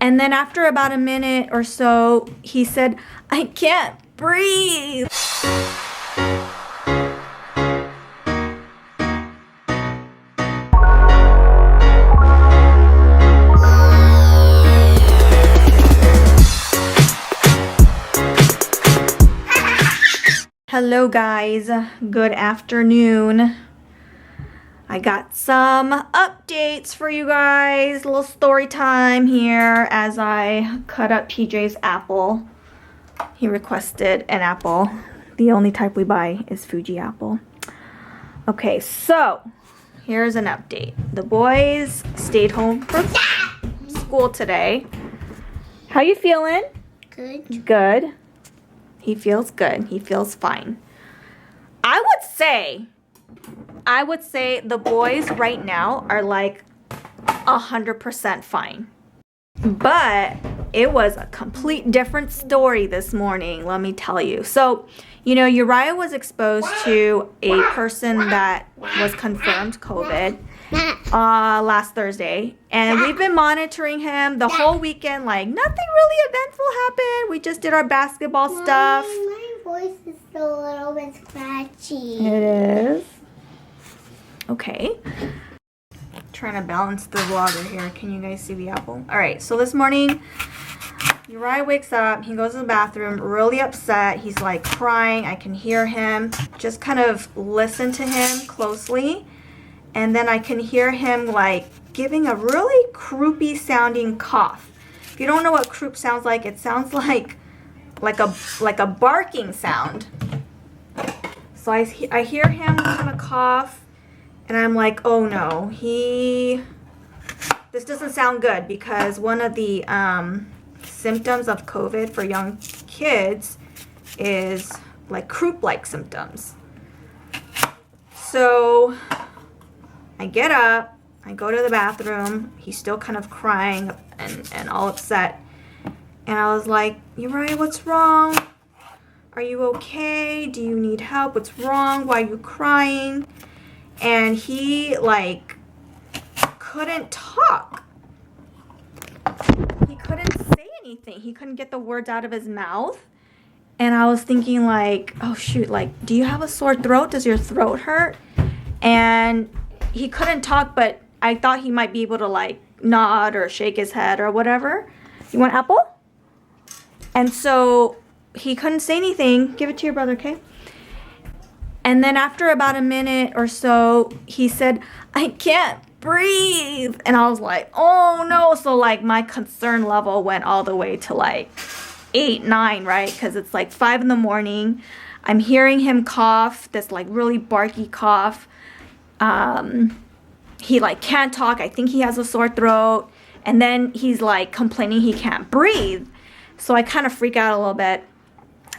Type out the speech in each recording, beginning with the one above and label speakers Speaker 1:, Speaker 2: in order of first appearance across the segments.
Speaker 1: And then after about a minute or so, he said, "I can't breathe." Hello guys, good afternoon. I got some updates for you guys, a little story time here as I cut up PJ's apple. He requested an apple. The only type we buy is Fuji apple. Okay, so here's an update. The boys stayed home from school today. How you feeling?
Speaker 2: Good.
Speaker 1: Good. He feels good. He feels fine. I would say the boys right now are like 100% fine. But it was a complete different story this morning, let me tell you. So, you know, Uriah was exposed to a person that was confirmed COVID last Thursday. And we've been monitoring him the whole weekend, like nothing really eventful happened. We just did our basketball stuff.
Speaker 2: My voice is still a little bit scratchy.
Speaker 1: It is. Okay. Trying to balance the vlogger here. Can you guys see the apple? All right, so this morning, Uriah wakes up. He goes to the bathroom, really upset. He's like crying. I can hear him. Just kind of listen to him closely. And then I can hear him like giving a really croupy sounding cough. If you don't know what croup sounds like, it sounds like a barking sound. So I hear him kind of cough, and I'm like, oh no, this doesn't sound good, because one of the symptoms of COVID for young kids is like croup-like symptoms. So I get up, I go to the bathroom. He's still kind of crying and all upset. And I was like, Uriah, what's wrong? Are you okay? Do you need help? What's wrong? Why are you crying? And he like couldn't talk. He couldn't say anything. He couldn't get the words out of his mouth. And I was thinking like, oh shoot, like, do you have a sore throat? Does your throat hurt? And he couldn't talk, but I thought he might be able to like nod or shake his head or whatever. You want apple? And so he couldn't say anything. Give it to your brother, okay? And then after about a minute or so, he said, I can't breathe. And I was like, oh no. So like my concern level went all the way to like 8, 9, right? Because it's like 5 in the morning. I'm hearing him cough, this like really barky cough. He like can't talk. I think he has a sore throat. And then he's like complaining he can't breathe. So I kind of freak out a little bit.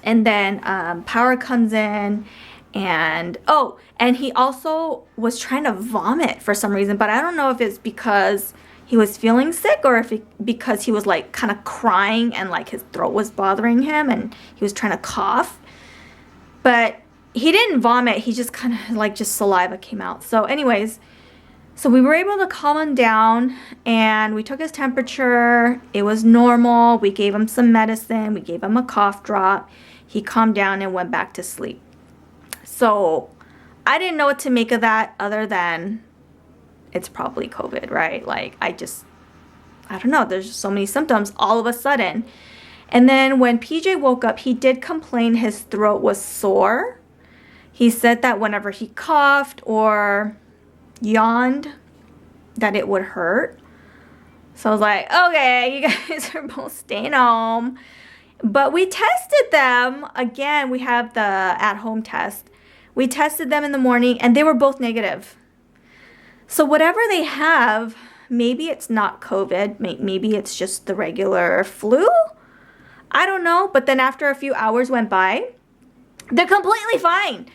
Speaker 1: And then power comes in. And he also was trying to vomit for some reason. But I don't know if it's because he was feeling sick or if because he was like kind of crying and like his throat was bothering him and he was trying to cough. But he didn't vomit. He just kind of like just saliva came out. So anyways, so we were able to calm him down and we took his temperature. It was normal. We gave him some medicine. We gave him a cough drop. He calmed down and went back to sleep. So I didn't know what to make of that other than it's probably COVID, right? Like I don't know. There's just so many symptoms all of a sudden. And then when PJ woke up, he did complain his throat was sore. He said that whenever he coughed or yawned, that it would hurt. So I was like, okay, you guys are both staying home. But we tested them. Again, we have the at-home test. We tested them in the morning and they were both negative. So whatever they have, maybe it's not COVID. Maybe it's just the regular flu. I don't know. But then after a few hours went by, they're completely fine.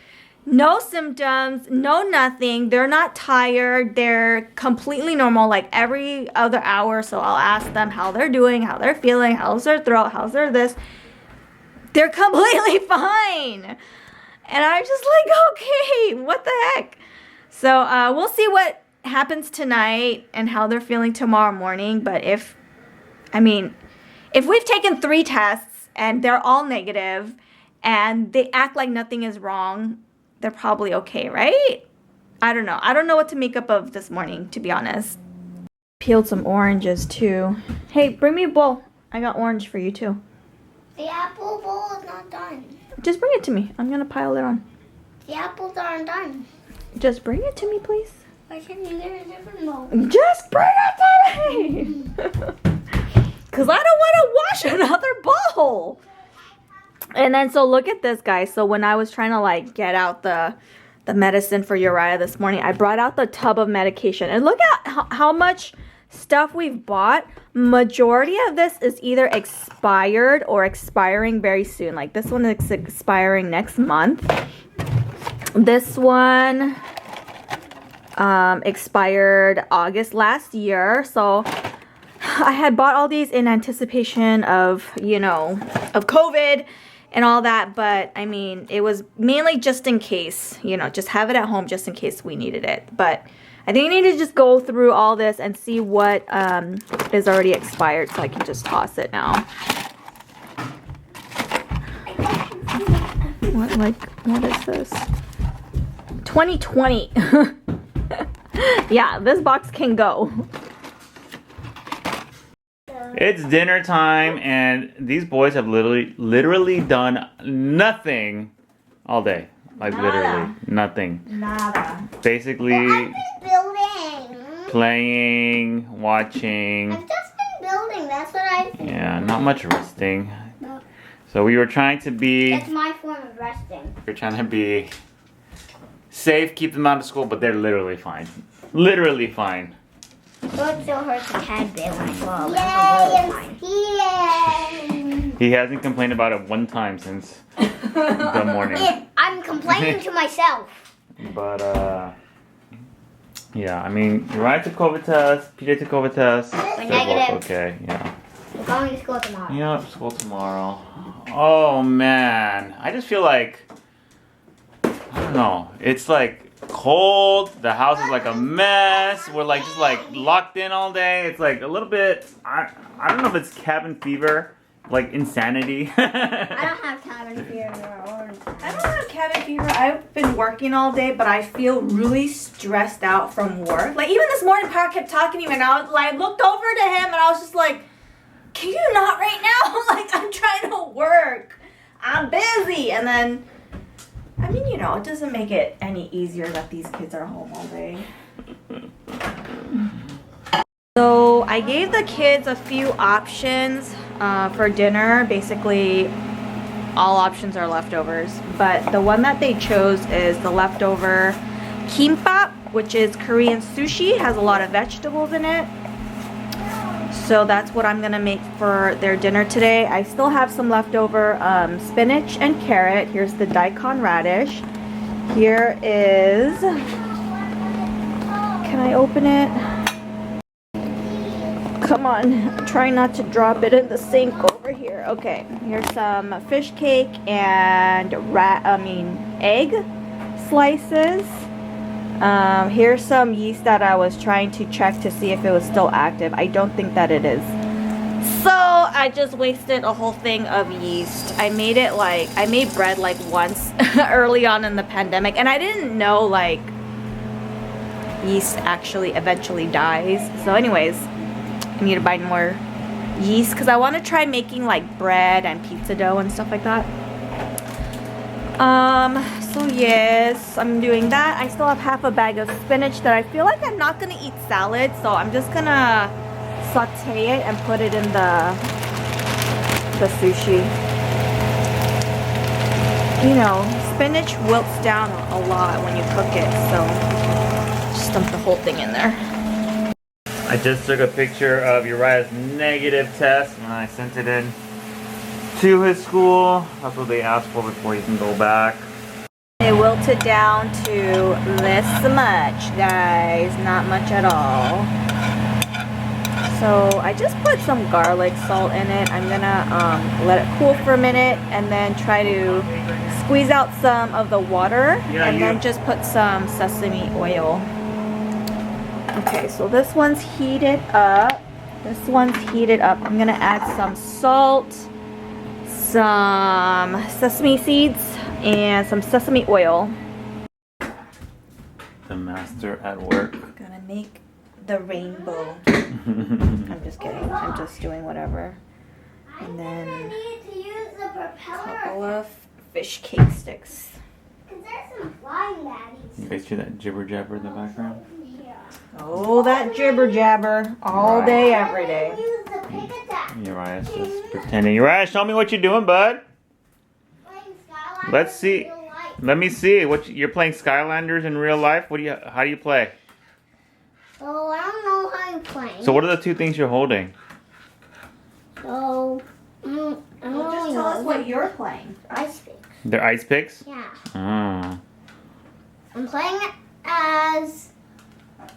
Speaker 1: No symptoms, no nothing. They're not tired. They're completely normal, like every other hour. So I'll ask them how they're doing, how they're feeling, how's their throat, how's their this. They're completely fine. And I'm just like, okay, what the heck? So we'll see what happens tonight and how they're feeling tomorrow morning. But if I mean, if we've taken 3 tests and they're all negative and they act like nothing is wrong, they're probably okay, right? I don't know. I don't know what to make up of this morning, to be honest. Peeled some oranges too. Hey, bring me a bowl. I got orange for you too.
Speaker 2: The apple bowl is not done.
Speaker 1: Just bring it to me. I'm gonna pile it on.
Speaker 2: The apples aren't done.
Speaker 1: Just bring it to me, please.
Speaker 2: Why can't you get a different bowl?
Speaker 1: Just bring it to me! Because I don't want to wash another bowl. And then, so look at this, guys. So when I was trying to, like, get out the medicine for Uriah this morning, I brought out the tub of medication. And look at how much stuff we've bought. Majority of this is either expired or expiring very soon. Like, this one is expiring next month. This one expired August last year. So I had bought all these in anticipation of, you know, of COVID and all that. But I mean, it was mainly just in case, you know, just have it at home just in case we needed it. But I think I need to just go through all this and see what is already expired so I can just toss it now. What is this? 2020. Yeah, this box can go.
Speaker 3: It's dinner time, and these boys have literally done nothing all day. Like
Speaker 1: Nada.
Speaker 3: literally nothing.
Speaker 1: Nada.
Speaker 3: Basically
Speaker 2: I've been building.
Speaker 3: playing, watching.
Speaker 2: I've just been building. That's what I've been
Speaker 3: Yeah, not much resting.
Speaker 2: No.
Speaker 3: So we were trying to be
Speaker 2: That's my form of resting.
Speaker 3: safe, keep them out of school, but they're literally fine. Literally fine.
Speaker 2: So it still hurts a tad bit when I go out. Yay!
Speaker 3: He hasn't complained about it one time since the morning.
Speaker 2: I'm complaining to myself.
Speaker 3: But yeah, I mean, Uriah took COVID test, PJ took COVID test.
Speaker 2: We're
Speaker 3: They're
Speaker 2: negative.
Speaker 3: both okay, yeah.
Speaker 2: We're going to school tomorrow.
Speaker 3: Yeah, school tomorrow. Oh man, I just feel like, I don't know, it's like cold, the house is like a mess, we're like just like locked in all day. It's like a little bit, I don't know if it's cabin fever, like insanity.
Speaker 2: I don't have cabin fever or
Speaker 1: I don't have cabin fever. I've been working all day, but I feel really stressed out from work. Like even this morning, Power kept talking to me, and I was like, looked over to him, and I was just like, "Can you not right now? Like I'm trying to work. I'm busy." And then, I mean, you know, it doesn't make it any easier that these kids are home all day. So I gave the kids a few options for dinner. Basically, all options are leftovers, but the one that they chose is the leftover kimbap, which is Korean sushi, has a lot of vegetables in it. So that's what I'm gonna make for their dinner today. I still have some leftover spinach and carrot. Here's the daikon radish. Here is, can I open it? Come on, try not to drop it in the sink over here. Okay, here's some fish cake and egg slices. Here's some yeast that I was trying to check to see if it was still active. I don't think that it is. So I just wasted a whole thing of yeast. I made bread like once early on in the pandemic, and I didn't know like yeast actually eventually dies. So anyways, I need to buy more yeast because I want to try making like bread and pizza dough and stuff like that. So yes, I'm doing that. I still have half a bag of spinach that I feel like I'm not gonna eat salad, so I'm just gonna saute it and put it in the sushi. You know, spinach wilts down a lot when you cook it, so just dump the whole thing in there.
Speaker 3: I just took a picture of Uriah's negative test and I sent it in to his school. That's what they asked for before he can go back.
Speaker 1: It wilted down to this much, guys. Not much at all. So I just put some garlic salt in it. I'm gonna let it cool for a minute and then try to squeeze out some of the water and then just put some sesame oil. Okay, so this one's heated up. This one's heated up. I'm gonna add some salt, some sesame seeds, and some sesame oil.
Speaker 3: The master at work.
Speaker 1: Gonna make the rainbow. I'm just kidding. I'm just doing whatever. And then
Speaker 2: I need to use the
Speaker 1: a
Speaker 2: propeller.
Speaker 1: couple of fish cake sticks.
Speaker 2: Because there's some flying baddies.
Speaker 3: You guys hear that jibber jabber in the background?
Speaker 2: Yeah.
Speaker 1: Oh, that jibber jabber all day, every day.
Speaker 2: Use the pig attack.
Speaker 3: Uriah's just pretending. Uriah, show me what you're doing, bud.
Speaker 2: Playing Skylanders
Speaker 3: Let's see.
Speaker 2: in real life.
Speaker 3: Let me see. What you're playing Skylanders in real life? How do you play?
Speaker 2: So I don't know how you play.
Speaker 3: So what are the two things you're holding?
Speaker 2: So I don't know.
Speaker 1: you're playing.
Speaker 2: Ice pick.
Speaker 3: They're ice picks?
Speaker 2: Yeah.
Speaker 3: Oh.
Speaker 2: I'm playing as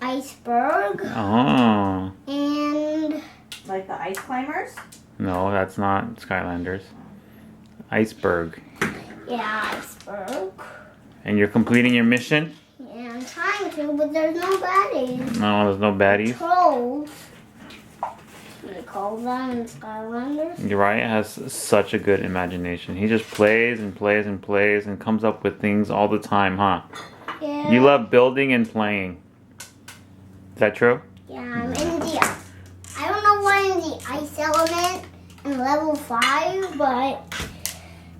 Speaker 2: Iceberg
Speaker 3: Oh.
Speaker 2: and
Speaker 1: Like the ice climbers?
Speaker 3: No, that's not Skylanders. Iceberg.
Speaker 2: yeah, Iceberg.
Speaker 3: And you're completing your mission?
Speaker 2: Yeah, I'm trying to, but there's no baddies.
Speaker 3: No, there's no baddies.
Speaker 2: Trolls. They call them in Skylanders.
Speaker 3: Uriah has such a good imagination. He just plays and plays and plays and comes up with things all the time, huh?
Speaker 2: Yeah.
Speaker 3: You love building and playing. Is that true?
Speaker 2: Yeah, I'm in the. I don't know why I'm in the ice element in level 5, but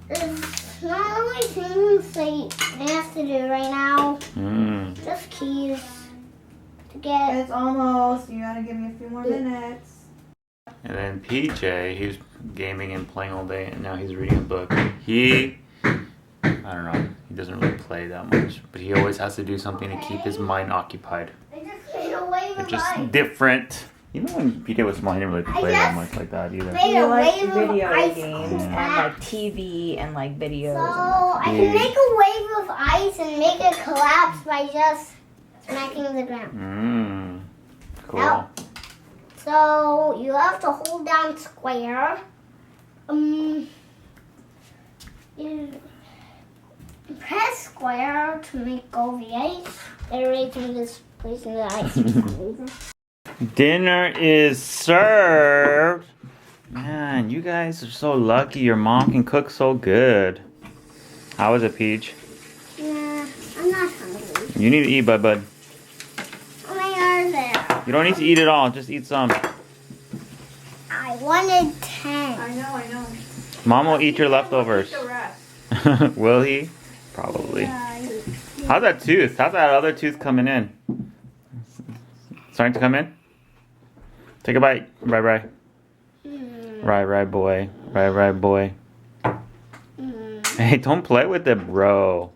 Speaker 2: there's not really things I have to do right now. Just keys to get.
Speaker 1: It's almost. You gotta give me a few more minutes.
Speaker 3: And then PJ, he's gaming and playing all day, and now he's reading a book. I don't know, he doesn't really play that much, but he always has to do something to keep his mind occupied.
Speaker 2: I just made a wave
Speaker 3: They're
Speaker 2: of
Speaker 3: just
Speaker 2: ice.
Speaker 3: different. You know when PJ was small, he didn't really play that much like that either.
Speaker 2: Made
Speaker 1: He
Speaker 2: a
Speaker 1: likes
Speaker 2: wave of
Speaker 1: video
Speaker 2: ice
Speaker 1: games and
Speaker 2: cracks.
Speaker 1: like TV and like videos.
Speaker 2: So
Speaker 1: and
Speaker 2: I can make a wave of ice and make it collapse by just smacking the ground.
Speaker 3: Cool.
Speaker 2: Now, so you have to hold down square. You press square to make go the ice. They're raising this place in the ice.
Speaker 3: Dinner is served. Man, you guys are so lucky. Your mom can cook so good. How is it, Peach?
Speaker 2: Yeah, I'm not hungry.
Speaker 3: You need to eat, bud.
Speaker 2: How many are there?
Speaker 3: You don't need to eat it all. Just eat some.
Speaker 2: I wanted 10.
Speaker 1: I know.
Speaker 3: Mom will eat your leftovers.
Speaker 1: The rest.
Speaker 3: Will he? Probably. How's that tooth? How's that other tooth coming in? Starting to come in? Take a bite. Right, boy. Right, boy. Hey, don't play with it, bro.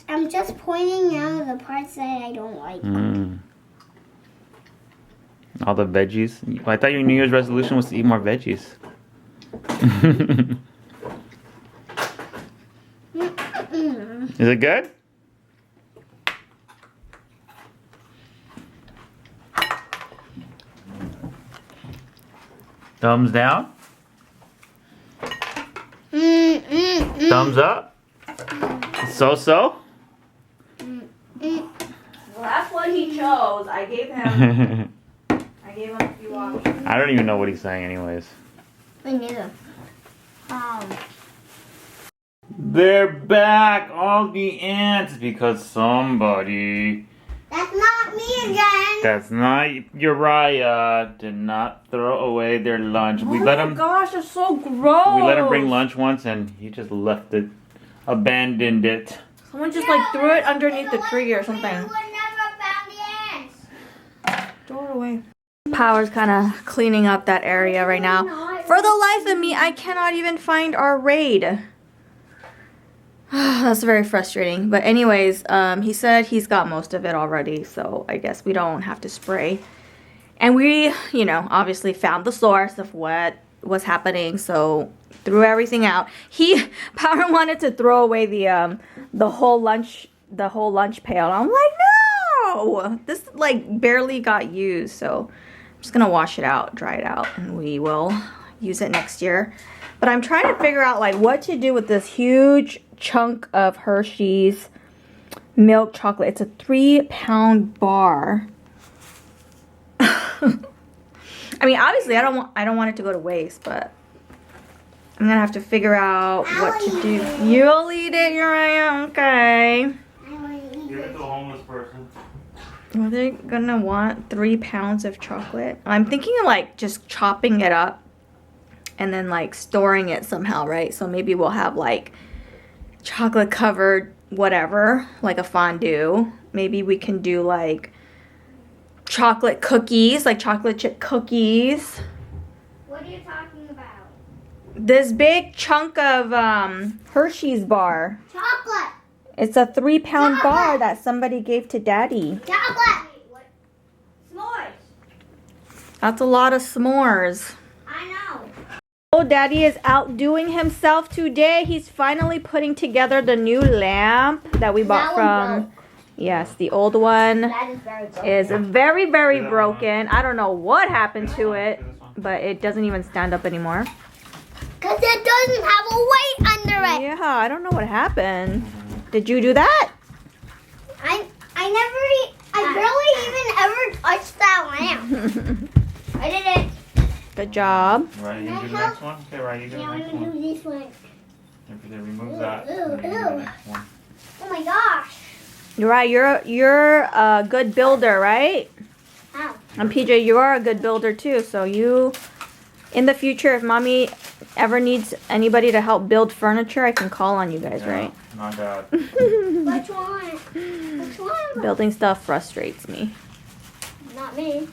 Speaker 2: I'm just pointing out the parts that I don't like.
Speaker 3: All the veggies. I thought your New Year's resolution was to eat more veggies. Is it good? Thumbs down? Thumbs up? So?
Speaker 1: Well, that's what he chose. I gave him a few options.
Speaker 3: I don't even know what he's saying anyways.
Speaker 2: Me neither.
Speaker 3: They're back, all the ants, because somebody
Speaker 2: That's not me again.
Speaker 3: that's not Uriah did not throw away their lunch. We let him
Speaker 1: Gosh, it's so gross.
Speaker 3: we let him bring lunch once and he just left it, abandoned it.
Speaker 1: Someone just like threw it underneath the tree or something.
Speaker 2: We would never found the ants.
Speaker 1: Throw it away. Power's kind of cleaning up that area right now. For the life of me, I cannot even find our raid. That's very frustrating. But anyways, he said he's got most of it already, so I guess we don't have to spray. And we, obviously found the source of what was happening, so threw everything out. Power wanted to throw away the whole lunch pail. I'm like, no! This like barely got used, so I'm just gonna wash it out, dry it out, and we will use it next year. But I'm trying to figure out like what to do with this huge chunk of Hershey's milk chocolate. It's a 3-pound bar. I mean, obviously, I don't want it to go to waste, but I'm gonna have to figure out what to do. You'll eat it, Uriah. Okay.
Speaker 2: I want to eat
Speaker 3: Give it
Speaker 2: it.
Speaker 3: to a homeless person.
Speaker 1: Are they gonna want 3 pounds of chocolate? I'm thinking of like just chopping it up and then like storing it somehow, right? So maybe we'll have like chocolate covered whatever, like a fondue. Maybe we can do like chocolate cookies, like chocolate chip cookies.
Speaker 2: What are you talking about?
Speaker 1: This big chunk of Hershey's bar.
Speaker 2: Chocolate.
Speaker 1: It's a 3-pound
Speaker 2: Chocolate.
Speaker 1: bar that somebody gave to Daddy.
Speaker 2: Chocolate. S'mores.
Speaker 1: That's a lot of s'mores.
Speaker 2: I know.
Speaker 1: Oh, Daddy is outdoing himself today. He's finally putting together the new lamp that we bought
Speaker 2: That one
Speaker 1: from. Yes, the old one
Speaker 2: That is very broken.
Speaker 1: is very, very
Speaker 3: Yeah.
Speaker 1: broken. I don't know what happened to it, but it doesn't even stand up anymore.
Speaker 2: Because it doesn't have a weight under it.
Speaker 1: Yeah, I don't know what happened. Did you do that?
Speaker 2: I barely even ever touched that lamp. I did it.
Speaker 1: Good job.
Speaker 3: Right, you do the next one? Okay, right, you do
Speaker 2: Yeah,
Speaker 3: the
Speaker 2: I'm
Speaker 3: next
Speaker 2: gonna
Speaker 3: one.
Speaker 2: do this one.
Speaker 3: If they remove that,
Speaker 2: Ew,
Speaker 3: then you do
Speaker 2: ew.
Speaker 3: the next one.
Speaker 2: Oh my gosh.
Speaker 1: You're right. You're a good builder, right?
Speaker 2: Ow.
Speaker 1: And PJ, you are a good builder too. So you, in the future, if Mommy ever needs anybody to help build furniture, I can call on you guys,
Speaker 3: Yeah,
Speaker 1: right?
Speaker 3: Not bad.
Speaker 2: Which one? Which one?
Speaker 1: Building stuff frustrates me.
Speaker 2: Not me.